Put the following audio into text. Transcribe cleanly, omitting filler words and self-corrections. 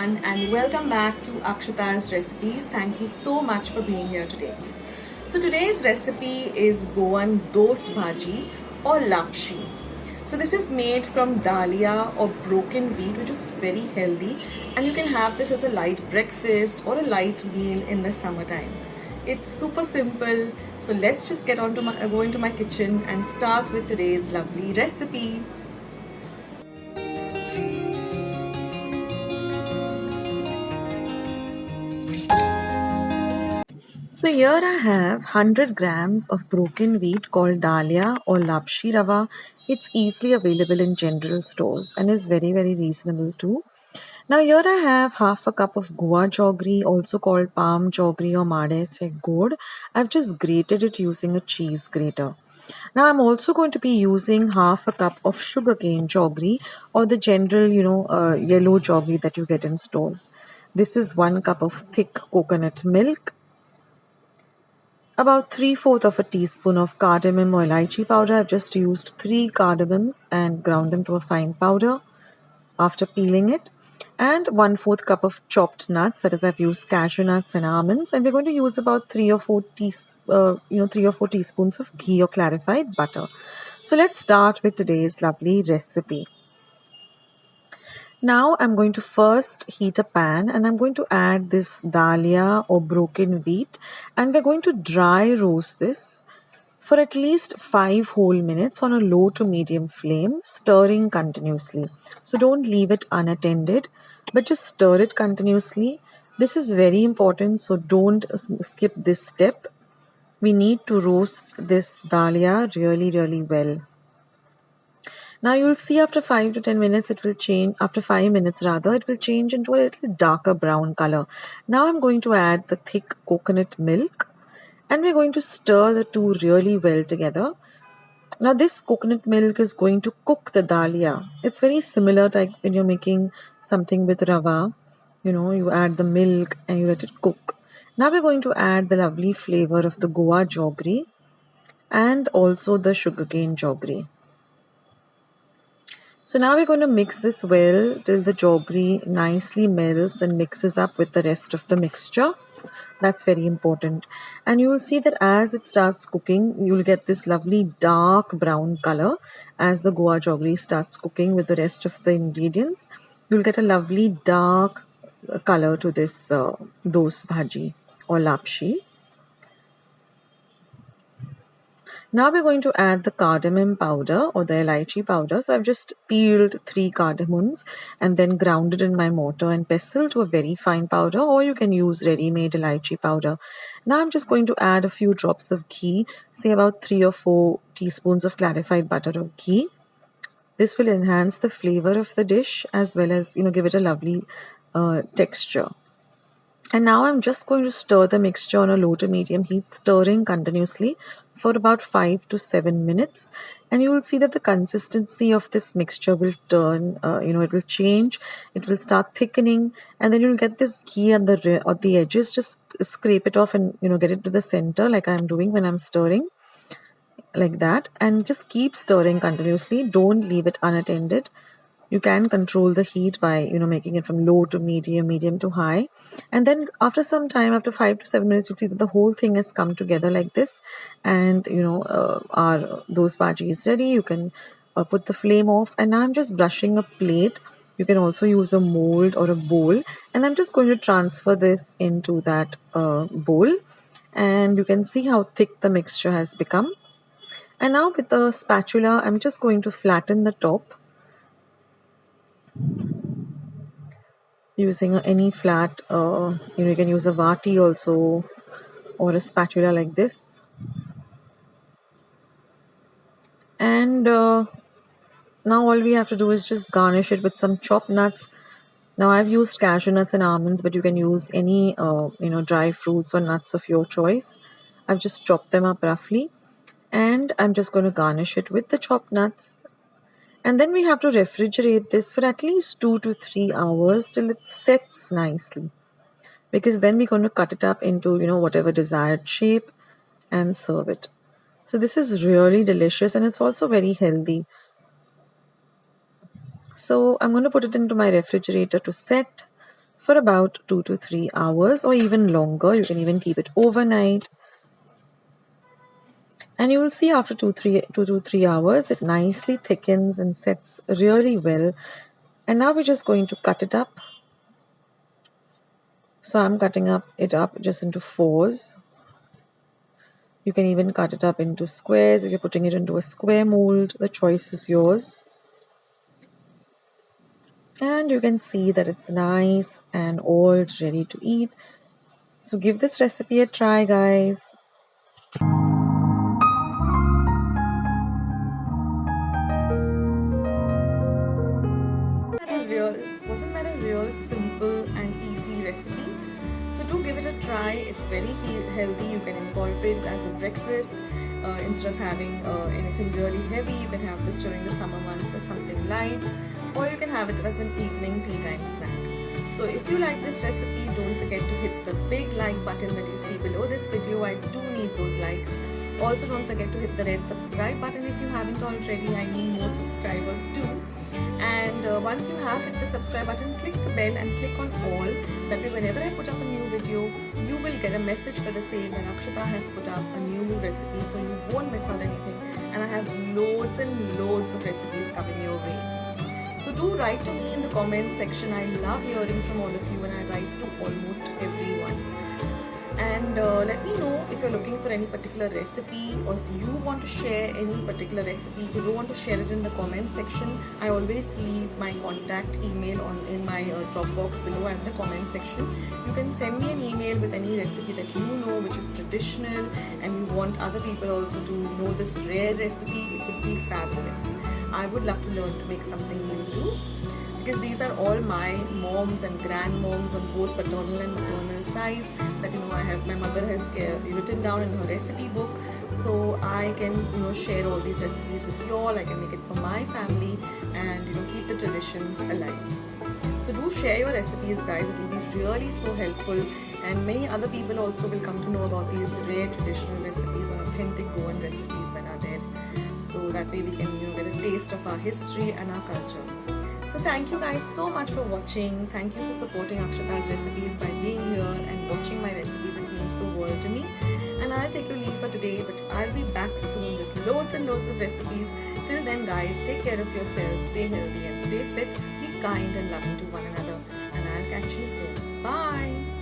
everyone, and welcome back to Akshata's Recipes. Thank you so much for being here today. So today's recipe is Goan Doce Bhaji or Lapsi. So this is made from dalia or broken wheat, which is very healthy, and you can have this as a light breakfast or a light meal in the summertime. It's super simple. So let's just go into my kitchen and start with today's lovely recipe. So here I have 100 grams of broken wheat called dalia or lapsi rava. It's easily available in general stores and is very reasonable too. Now here I have half a cup of guar jaggery, also called palm jaggery or made se god. I've just grated it using a cheese grater. Now I'm also going to be using half a cup of sugarcane jaggery or the general, yellow jaggery that you get in stores. This is 1 cup of thick coconut milk, about 3/4 of a teaspoon of cardamom or elaichi powder. I've just used 3 cardamoms and ground them to a fine powder after peeling it. And 1/4 cup of chopped nuts. That is, I've used cashew nuts and almonds. And we're going to use about 3 or 4 teaspoons of ghee or clarified butter. So let's start with today's lovely recipe. Now I'm going to first heat a pan and I'm going to add this dalia or broken wheat, and we're going to dry roast this for at least 5 whole minutes on a low to medium flame, stirring continuously. So don't leave it unattended, but just stir it continuously. This is very important, so don't skip this step. We need to roast this dalia really well. Now you'll see after 5 to 10 minutes it will change, after 5 minutes rather, it will change into a little darker brown color. Now I'm going to add the thick coconut milk and we're going to stir the two really well together. Now this coconut milk is going to cook the dalia. It's very similar to like when you're making something with rava. You add the milk and you let it cook. Now we're going to add the lovely flavor of the guar jaggery and also the sugarcane jaggery. So now we're going to mix this well till the jaggery nicely melts and mixes up with the rest of the mixture. That's very important. And you will see that as it starts cooking, you will get this lovely dark brown color. As the guar jaggery starts cooking with the rest of the ingredients, you'll get a lovely dark color to this doce bhaji or lapsi. Now we're going to add the cardamom powder or the elaichi powder. So I've just peeled 3 cardamoms and then ground it in my mortar and pestle to a very fine powder, or you can use ready-made elaichi powder. Now I'm just going to add a few drops of ghee, say about 3 or 4 teaspoons of clarified butter or ghee. This will enhance the flavor of the dish as well as give it a lovely texture. And now I'm just going to stir the mixture on a low to medium heat, stirring continuously for about 5 to 7 minutes. And you will see that the consistency of this mixture will turn, it will change, it will start thickening, and then you'll get this ghee on the edges. Just scrape it off and, get it to the center like I'm doing when I'm stirring, like that. And just keep stirring continuously. Don't leave it unattended. You can control the heat by, making it from low to medium to high. And then after some time, after 5 to 7 minutes, you'll see that the whole thing has come together like this. And, doce bhaji is ready. You can put the flame off. And now I'm just brushing a plate. You can also use a mold or a bowl. And I'm just going to transfer this into that bowl. And you can see how thick the mixture has become. And now with the spatula, I'm just going to flatten the top using any flat, you can use a vati also or a spatula like this. And now all we have to do is just garnish it with some chopped nuts. Now I've used cashew nuts and almonds, but you can use any, dry fruits or nuts of your choice. I've just chopped them up roughly. And I'm just going to garnish it with the chopped nuts. And then we have to refrigerate this for at least 2 to 3 hours till it sets nicely. Because then we're going to cut it up into, whatever desired shape and serve it. So this is really delicious and it's also very healthy. So I'm going to put it into my refrigerator to set for about 2 to 3 hours or even longer. You can even keep it overnight. And you will see after 2 to 3 hours, it nicely thickens and sets really well. And now we're just going to cut it up. So I'm cutting it up just into 4s. You can even cut it up into squares. If you're putting it into a square mold, the choice is yours. And you can see that it's nice and all ready to eat. So give this recipe a try, guys. Wasn't that a real simple and easy recipe? So do give it a try. It's very healthy. You can incorporate it as a breakfast instead of having anything really heavy. You can have this during the summer months as something light, or you can have it as an evening tea time snack. So if you like this recipe, don't forget to hit the big like button that you see below this video. I do need those likes. Also, don't forget to hit the red subscribe button if you haven't already. I need more subscribers too. And once you have hit the subscribe button, click the bell and click on all. That way, whenever I put up a new video, you will get a message for the same that Akshata has put up a new recipe, so you won't miss out anything. And I have loads and loads of recipes coming your way. So do write to me in the comment section. I love hearing from all of you, and I write to almost everyone. And let me know if you're looking for any particular recipe, or if you want to share any particular recipe. If you don't want to share it in the comment section, I always leave my contact email in my Dropbox below and the comment section. You can send me an email with any recipe that you know which is traditional and you want other people also to know this rare recipe. It would be fabulous. I would love to learn to make something new too, because these are all my moms and grandmoms on both paternal and maternal sides that my mother has written down in her recipe book, so I can share all these recipes with you all. I can make it for my family and keep the traditions alive. So do share your recipes, guys. It will be really so helpful, and many other people also will come to know about these rare traditional recipes or authentic Goan recipes that are there, so that way we can get a taste of our history and our culture. So thank you guys so much for watching. Thank you for supporting Akshata's recipes by being here and watching my recipes. It means the world to me. And I'll take your leave for today, but I'll be back soon with loads and loads of recipes. Till then, guys, take care of yourselves, stay healthy and stay fit, be kind and loving to one another. And I'll catch you soon. Bye!